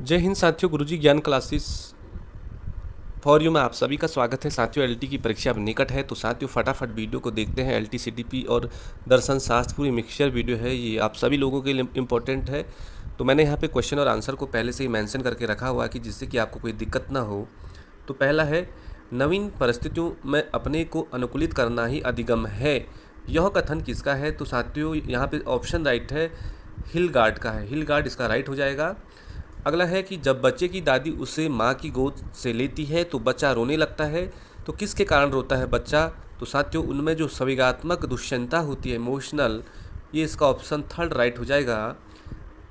जय हिंद साथियों, गुरुजी ज्ञान क्लासेस फॉर यू में आप सभी का स्वागत है। साथियों, एलटी की परीक्षा अब निकट है, तो साथियों फटाफट वीडियो को देखते हैं। एलटी सीडीपी और दर्शन शास्त्र पूरी मिक्सचर वीडियो है, ये आप सभी लोगों के लिए इम्पोर्टेंट है। तो मैंने यहाँ पे क्वेश्चन और आंसर को पहले से ही मेंशन करके रखा हुआ है कि जिससे कि आपको कोई दिक्कत ना हो। तो पहला है, नवीन परिस्थितियों में अपने को अनुकूलित करना ही अधिगम है। यह कथन किसका है? तो साथियों यहाँ पे ऑप्शन राइट है, हिलगार्ड का है। हिलगार्ड इसका राइट हो जाएगा। अगला है कि जब बच्चे की दादी उसे माँ की गोद से लेती है तो बच्चा रोने लगता है, तो किसके कारण रोता है बच्चा? तो साथियों उनमें जो संवेगात्मक दुश्चिंता होती है, इमोशनल, ये इसका ऑप्शन थर्ड राइट हो जाएगा।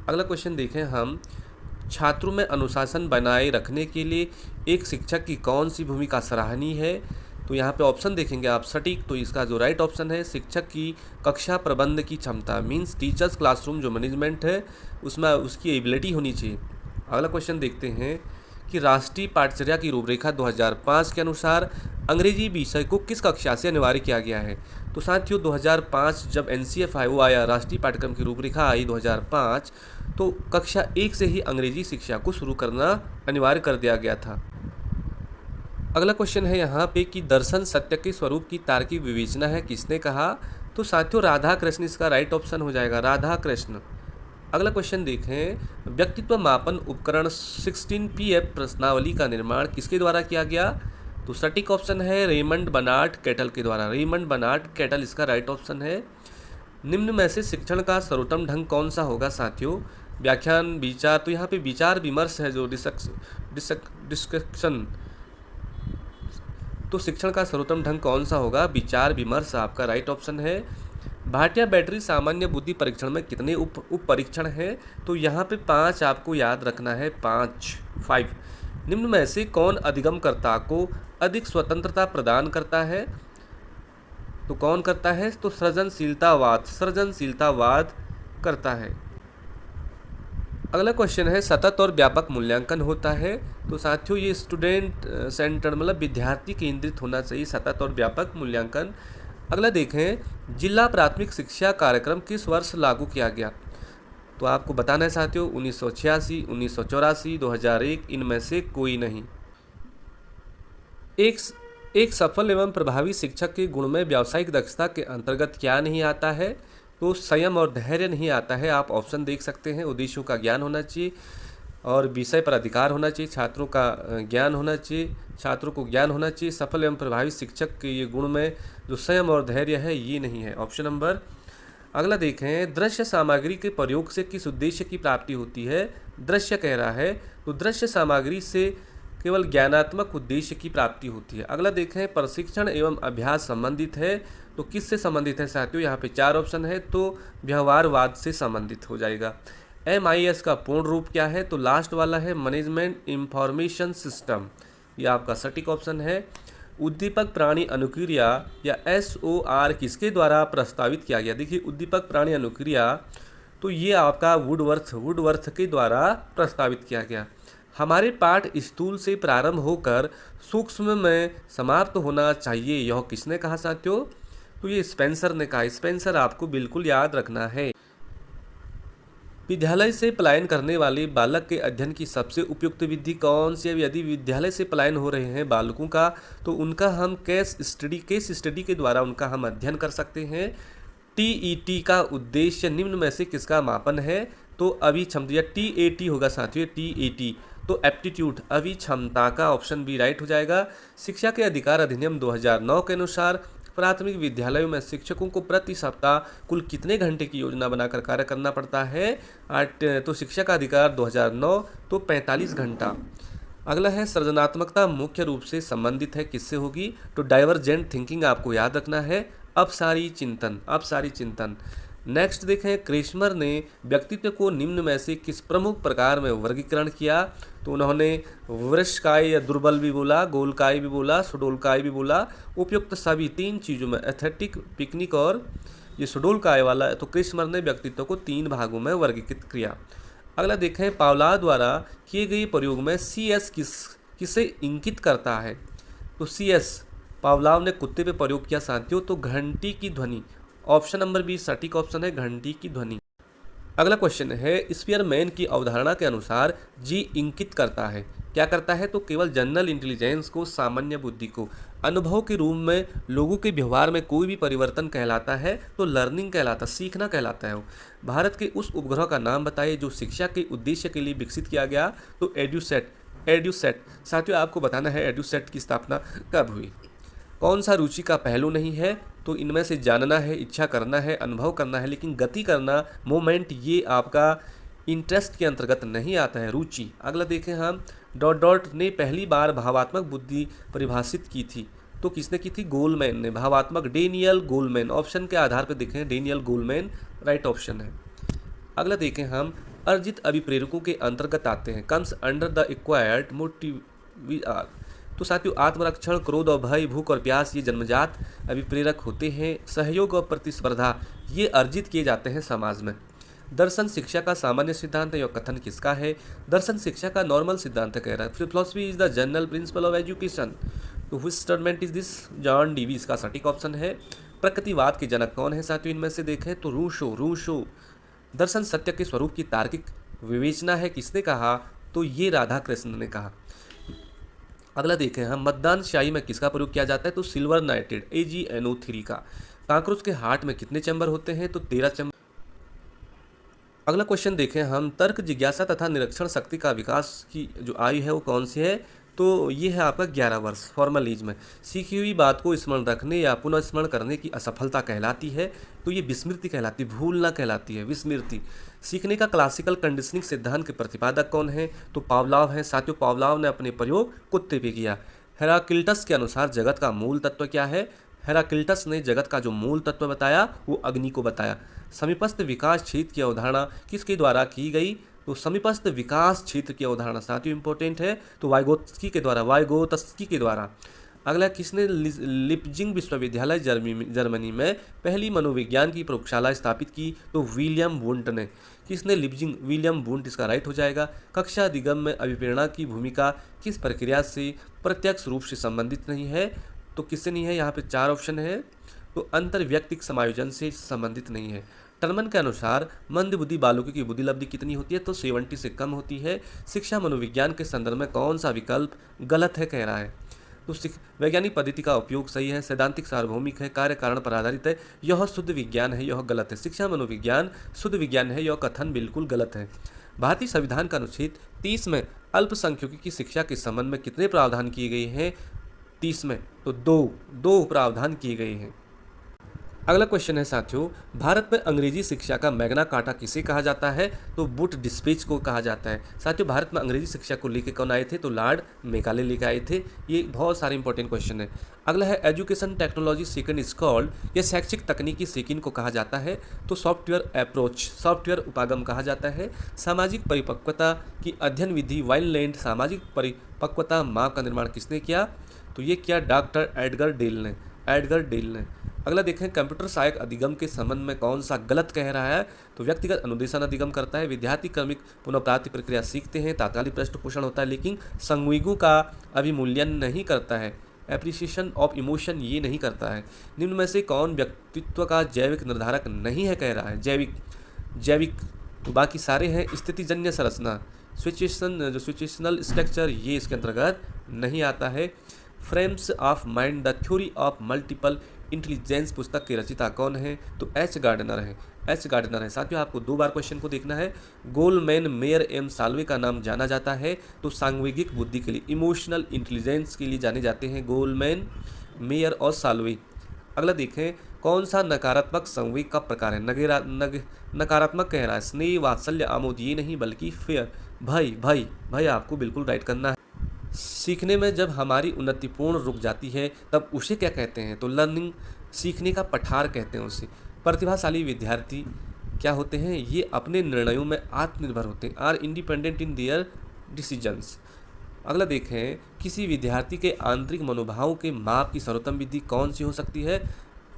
अगला क्वेश्चन देखें हम, छात्रों में अनुशासन बनाए रखने के लिए एक शिक्षक की कौन सी भूमिका सराहनीय है? तो यहाँ पे ऑप्शन देखेंगे आप सटीक, तो इसका जो राइट ऑप्शन है, शिक्षक की कक्षा प्रबंध की क्षमता, मीन्स टीचर्स क्लासरूम जो मैनेजमेंट है उसमें उसकी एबिलिटी होनी चाहिए। अगला क्वेश्चन देखते हैं कि राष्ट्रीय पाठचर्या की रूपरेखा 2005 के अनुसार अंग्रेजी विषय को किस कक्षा से अनिवार्य किया गया है? तो साथियों 2005 जब NCFI आया, राष्ट्रीय पाठ्यक्रम की रूपरेखा आई 2005, तो कक्षा 1 से ही अंग्रेजी शिक्षा को शुरू करना अनिवार्य कर दिया गया था। अगला क्वेश्चन है यहाँ पे कि दर्शन सत्य के स्वरूप की तार्किक विवेचना है, किसने कहा? तो साथियों राधा कृष्ण इसका राइट ऑप्शन हो जाएगा, राधा कृष्ण। अगला क्वेश्चन देखें, व्यक्तित्व मापन उपकरण 16PF प्रश्नावली का निर्माण किसके द्वारा किया गया? तो सटीक ऑप्शन है रेमंड बर्नार्ड कैटल के द्वारा, रेमंड बर्नार्ड कैटल इसका राइट ऑप्शन है। निम्न में से शिक्षण का सर्वोत्तम ढंग कौन सा होगा साथियों? व्याख्यान, विचार, तो यहाँ पे विचार विमर्श है जो डिस्कशन, तो शिक्षण का सर्वोत्तम ढंग कौन सा होगा? विचार विमर्श आपका राइट ऑप्शन है। भाटिया बैटरी सामान्य बुद्धि परीक्षण में कितने उप परीक्षण हैं? तो यहाँ पे 5 आपको याद रखना है, 5। निम्न में से कौन अधिगमकर्ता को अधिक स्वतंत्रता प्रदान करता है? तो कौन करता है? तो सृजनशीलतावाद करता है। अगला क्वेश्चन है, सतत और व्यापक मूल्यांकन होता है। तो साथियों ये स्टूडेंट सेंटर मतलब विद्यार्थी केंद्रित होना चाहिए, सतत और व्यापक मूल्यांकन। अगला देखें, जिला प्राथमिक शिक्षा कार्यक्रम किस वर्ष लागू किया गया? तो आपको बताना है साथियों 1986, 1984, 2001, इनमें से कोई नहीं। एक सफल एवं प्रभावी शिक्षक के गुण में व्यावसायिक दक्षता के अंतर्गत क्या नहीं आता है? तो संयम और धैर्य नहीं आता है। आप ऑप्शन देख सकते हैं, उद्देश्यों का ज्ञान होना चाहिए और विषय पर अधिकार होना चाहिए, छात्रों का ज्ञान होना चाहिए, छात्रों को ज्ञान होना चाहिए। सफल एवं प्रभावी शिक्षक के ये गुण में जो संयम और धैर्य है ये नहीं है, ऑप्शन नंबर। अगला देखें, दृश्य सामग्री के प्रयोग से किस उद्देश्य की प्राप्ति होती है? दृश्य कह रहा है, तो दृश्य सामग्री से केवल ज्ञानात्मक उद्देश्य की प्राप्ति होती है। अगला देखें, प्रशिक्षण एवं अभ्यास संबंधित है, तो किससे संबंधित है साथियों? यहाँ पे 4 ऑप्शन है, तो व्यवहारवाद से संबंधित हो जाएगा। MIS का पूर्ण रूप क्या है? तो लास्ट वाला है मैनेजमेंट इंफॉर्मेशन सिस्टम, ये आपका सटीक ऑप्शन है। उद्दीपक प्राणी अनुक्रिया या SOR किसके द्वारा प्रस्तावित किया गया? देखिए उद्दीपक प्राणी अनुक्रिया, तो ये आपका वुडवर्थ के द्वारा प्रस्तावित किया गया। हमारे पाठ स्थूल से प्रारंभ होकर सूक्ष्म में समाप्त होना चाहिए, यह किसने कहा साथियों? तो ये स्पेंसर ने कहा। स्पेंसर आपको बिल्कुल याद रखना है। विद्यालय से पलायन करने वाले बालक के अध्ययन की सबसे उपयुक्त विधि कौन सी है? यदि विद्यालय से पलायन हो रहे हैं बालकों का, तो उनका हम केस स्टडी के द्वारा उनका हम अध्ययन कर सकते हैं। TET का उद्देश्य निम्न में से किसका मापन है? तो अभिक्षमता, या TAT होगा साथियों, TAT, तो एप्टीट्यूड, अभिक्षमता का ऑप्शन बी राइट हो जाएगा। शिक्षा के अधिकार अधिनियम 2009 के अनुसार प्राथमिक विद्यालयों में शिक्षकों को प्रति सप्ताह कुल कितने घंटे की योजना बनाकर कार्य करना पड़ता है? तो शिक्षा का अधिकार 2009, तो 45 घंटा। अगला है, सृजनात्मकता मुख्य रूप से संबंधित है किससे होगी? तो डाइवर्जेंट थिंकिंग आपको याद रखना है, अपसारी चिंतन। नेक्स्ट देखें, क्रेस्मर ने व्यक्तित्व को निम्न में से किस प्रमुख प्रकार में वर्गीकरण किया? तो उन्होंने वृक्षकाय या दुर्बल भी बोला, गोलकाय भी बोला, सुडोलकाय भी बोला। उपयुक्त सभी 3 चीज़ों में, एस्थेटिक, पिकनिक और ये सुडोलकाय वाला, तो क्रेस्मर ने व्यक्तित्व को 3 भागों में वर्गीकृत किया। अगला देखें, पावलाव द्वारा किए गए प्रयोग में CS किसे इंगित करता है? तो CS पावलाव ने कुत्ते पे प्रयोग किया साथियों, तो घंटी की ध्वनि, ऑप्शन नंबर बी सटीक ऑप्शन है, घंटी की ध्वनि। अगला क्वेश्चन है, स्पीयरमैन की अवधारणा के अनुसार जी इंगित करता है, क्या करता है? तो केवल जनरल इंटेलिजेंस को, सामान्य बुद्धि को। अनुभव के रूप में लोगों के व्यवहार में कोई भी परिवर्तन कहलाता है तो लर्निंग कहलाता, सीखना कहलाता है वो। भारत के उस उपग्रह का नाम बताइए जो शिक्षा के उद्देश्य के लिए विकसित किया गया। तो एड्यूसेट। एड्यूसेट साथियों, आपको बताना है एड्यूसेट की स्थापना कब हुई। कौन सा रुचि का पहलू नहीं है? तो इनमें से जानना है, इच्छा करना है, अनुभव करना है, लेकिन गति करना, मोमेंट, ये आपका इंटरेस्ट के अंतर्गत नहीं आता है, रुचि। अगला देखें हम, डॉट डॉट ने पहली बार भावात्मक बुद्धि परिभाषित की थी। तो किसने की थी? गोलमैन ने। भावात्मक, डेनियल गोलमैन। ऑप्शन के आधार पर देखें, डेनियल गोलमैन राइट ऑप्शन है। अगला देखें हम, अर्जित अभिप्रेरकों के अंतर्गत आते हैं, comes under the acquired motive are. तो साथियों, आत्मरक्षण, क्रोध और भय, भूख और प्यास, ये जन्मजात अभिप्रेरक होते हैं। सहयोग और प्रतिस्पर्धा, ये अर्जित किए जाते हैं समाज में। दर्शन शिक्षा का सामान्य सिद्धांत है, यह कथन किसका है? दर्शन शिक्षा का नॉर्मल सिद्धांत कह रहा है। Philosophy is the general principle of education. तो which statement is this? John Dewey इसका सटीक ऑप्शन है। प्रकृतिवाद के जनक कौन है साथियों? इनमें से देखें तो रूसो। दर्शन सत्य के स्वरूप की तार्किक विवेचना है, किसने कहा? तो ये राधा कृष्ण ने कहा। अगला देखें हम, मतदान स्याही में किसका प्रयोग किया जाता है? तो सिल्वर नाइट्रेट, AgNO3 का। काकरोच के हार्ट में कितने चैम्बर होते हैं? तो 13 चैम्बर। अगला क्वेश्चन देखें हम, तर्क, जिज्ञासा तथा निरीक्षण शक्ति का विकास की जो आयु है वो कौन सी है? तो ये है आपका 11 वर्ष। फॉर्मल एज में सीखी हुई बात को स्मरण रखने या पुनः स्मरण करने की असफलता कहलाती है, तो ये विस्मृति कहलाती, भूलना कहलाती है, विस्मृति। सीखने का क्लासिकल कंडीशनिंग सिद्धांत के प्रतिपादक कौन है? तो पावलाव है। साथियों, पावलाव ने अपने प्रयोग कुत्ते पे किया। हेराक्लिटस के अनुसार जगत का मूल तत्व क्या है? हेराक्लिटस ने जगत का जो मूल तत्व बताया वो अग्नि को बताया। समीपस्थ विकास क्षेत्र की अवधारणा किसके द्वारा की गई? तो समीपस्थ विकास क्षेत्र की अवधारणा साथियों इंपॉर्टेंट है, तो वाइगोत्स्की के द्वारा। अगला, किसने लिप्जिंग विश्वविद्यालय जर्मनी में पहली मनोविज्ञान की प्रयोगशाला स्थापित की? तो विलियम वुंट ने। किसने लिप्जिंग? विलियम वुंट इसका राइट हो जाएगा। कक्षा अधिगम में अभिप्रेरणा की भूमिका किस प्रक्रिया से प्रत्यक्ष रूप से संबंधित नहीं है? तो किससे नहीं है? यहाँ पे 4 ऑप्शन है। तो अंतर्व्यक्तिक समायोजन से संबंधित नहीं है। टर्मन के अनुसार मंदबुद्धि बालकों की बुद्धि लब्धि कितनी होती है? तो 70 से कम होती है। शिक्षा मनोविज्ञान के संदर्भ में कौन सा विकल्प गलत है कह रहा है? तो वैज्ञानिक पद्धति का उपयोग सही है। सैद्धांतिक सार्वभौमिक है, कार्य कारण पर आधारित है, यह शुद्ध विज्ञान है, यह गलत है। शिक्षा मनोविज्ञान शुद्ध विज्ञान है, यह कथन बिल्कुल गलत है। भारतीय संविधान का अनुच्छेद 30 में अल्पसंख्यकों की शिक्षा के संबंध में कितने प्रावधान किए गए हैं? 30 में तो दो प्रावधान किए गए हैं। अगला क्वेश्चन है साथियों, भारत में अंग्रेजी शिक्षा का मैग्ना कार्टा किसे कहा जाता है? तो बुट डिस्पैच को कहा जाता है। साथियों, भारत में अंग्रेजी शिक्षा को लेकर कौन आए थे? तो लॉर्ड मेकाले लेकर आए थे। ये बहुत सारे इंपॉर्टेंट क्वेश्चन है। अगला है, education technology second is called, यह शैक्षिक तकनीकी सेकंड को कहा जाता है। तो सॉफ्टवेयर अप्रोच, सॉफ्टवेयर उपागम कहा जाता है। सामाजिक परिपक्वता की अध्ययन विधि वाइनलैंड सामाजिक परिपक्वता माप का निर्माण किसने किया? तो ये किया डॉक्टर एडगर डेल ने। अगला देखें, कंप्यूटर सहायक अधिगम के संबंध में कौन सा गलत कह रहा है? तो व्यक्तिगत अनुदेशन अधिगम करता है। विद्यार्थी क्रमिक पुनःप्राप्ति प्रक्रिया सीखते हैं, तात्कालिक पृष्ठपोषण होता है, लेकिन संवेगों का अभिमूल्यन नहीं करता है। एप्रिसिएशन ऑफ इमोशन ये नहीं करता है। निम्न में से कौन व्यक्तित्व का जैविक निर्धारक नहीं है कह रहा है? जैविक तो बाकी सारे हैं। स्थितिजन्य संरचना, सिचुएशनल स्ट्रक्चर, ये इसके अंतर्गत नहीं आता है। Frames of mind, the theory of multiple intelligence पुस्तक के रचयिता कौन है? तो एच गार्डनर है। साथियों, आपको 2 बार क्वेश्चन को देखना है। गोलमैन, मेयर एम साल्वे का नाम जाना जाता है तो सांवेगिक बुद्धि के लिए, इमोशनल इंटेलिजेंस के लिए जाने जाते हैं गोलमैन, मेयर और साल्वे। अगला देखें, कौन सा नकारात्मक संवेग का प्रकार है? नकारात्मक कह रहा है। स्नेह, वात्सल्य, आमोद, ये नहीं बल्कि फेयर, भय आपको बिल्कुल राइट करना है। सीखने में जब हमारी उन्नतिपूर्ण रुक जाती है तब उसे क्या कहते हैं? तो लर्निंग, सीखने का पठार कहते हैं उसे। प्रतिभाशाली विद्यार्थी क्या होते हैं? ये अपने निर्णयों में आत्मनिर्भर होते हैं, are independent in their decisions. अगला देखें, किसी विद्यार्थी के आंतरिक मनोभाव के माप की सर्वोत्तम विधि कौन सी हो सकती है?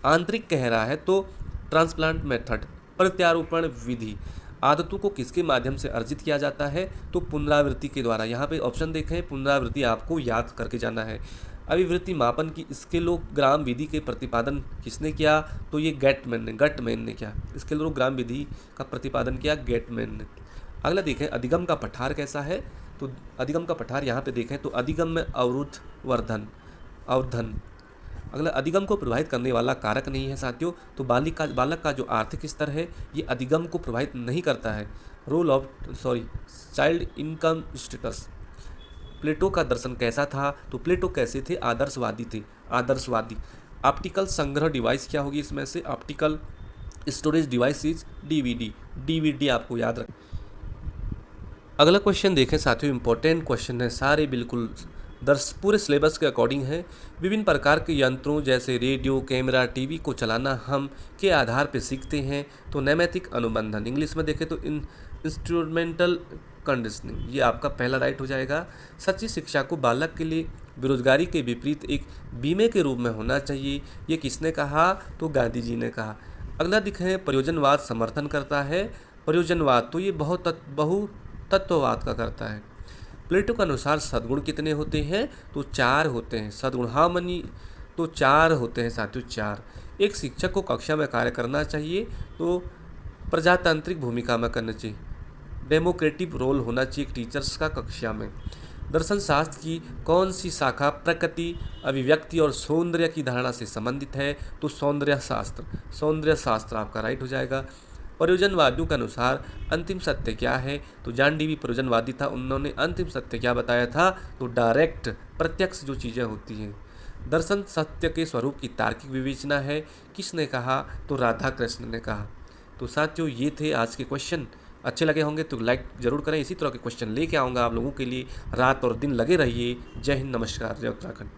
आंतरिक कह रहा है तो ट्रांसप्लांट मेथड, प्रत्यारोपण विधि। आदतों को किसके माध्यम से अर्जित किया जाता है? तो पुनरावृत्ति के द्वारा। यहाँ पे ऑप्शन देखें, पुनरावृत्ति आपको याद करके जाना है। अभिवृत्ति मापन की स्केलोग्राम विधि के प्रतिपादन किसने किया? तो ये गटमैन ने किया। स्केलोग्राम विधि का प्रतिपादन किया गटमैन ने। अगला देखें अधिगम का पठार कैसा है? तो अधिगम का पठार यहाँ पे देखें तो अधिगम में अवधन। अगला अधिगम को प्रभावित करने वाला कारक नहीं है साथियों, तो बालक का जो आर्थिक स्तर है ये अधिगम को प्रभावित नहीं करता है। Child income status. प्लेटो का दर्शन कैसा था? तो प्लेटो कैसे थे? आदर्शवादी थे, आदर्शवादी। ऑप्टिकल संग्रह डिवाइस क्या होगी इसमें से? Optical storage device is DVD आपको याद रख। अगला क्वेश्चन देखें साथियों, इंपॉर्टेंट क्वेश्चन है, सारे बिल्कुल पूरे सिलेबस के अकॉर्डिंग है। विभिन्न प्रकार के यंत्रों जैसे रेडियो, कैमरा, टीवी को चलाना हम के आधार पर सीखते हैं? तो नैमित्तिक अनुबंधन। इंग्लिश में देखें तो इंस्ट्रूमेंटल कंडीशनिंग, ये आपका पहला राइट हो जाएगा। सच्ची शिक्षा को बालक के लिए बेरोजगारी के विपरीत एक बीमे के रूप में होना चाहिए, ये किसने कहा? तो गांधी जी ने कहा। अगला दिखे प्रयोजनवाद समर्थन करता है। प्रयोजनवाद तो ये बहुतत्ववाद का करता है। प्लेटो के अनुसार सद्गुण कितने होते हैं? तो 4 होते हैं सद्गुण। हाँ मनी, तो 4 होते हैं साथियों, 4। एक शिक्षक को कक्षा में कार्य करना चाहिए तो प्रजातांत्रिक भूमिका में करना चाहिए, डेमोक्रेटिक रोल होना चाहिए टीचर्स का कक्षा में। दर्शन शास्त्र की कौन सी शाखा प्रकृति, अभिव्यक्ति और सौंदर्य की धारणा से संबंधित है? तो सौंदर्य शास्त्र आपका राइट हो जाएगा। प्रयोजनवादियों के अनुसार अंतिम सत्य क्या है? तो जॉन डीवी प्रयोजनवादी था, उन्होंने अंतिम सत्य क्या बताया था? तो डायरेक्ट, प्रत्यक्ष जो चीज़ें होती हैं। दर्शन सत्य के स्वरूप की तार्किक विवेचना है, किसने कहा? तो राधा कृष्ण ने कहा। तो साथियों ये थे आज के क्वेश्चन। अच्छे लगे होंगे तो लाइक जरूर करें। इसी तरह के क्वेश्चन लेके आऊँगा आप लोगों के लिए। रात और दिन लगे रहिए। जय हिंद, नमस्कार, जय उत्तराखंड।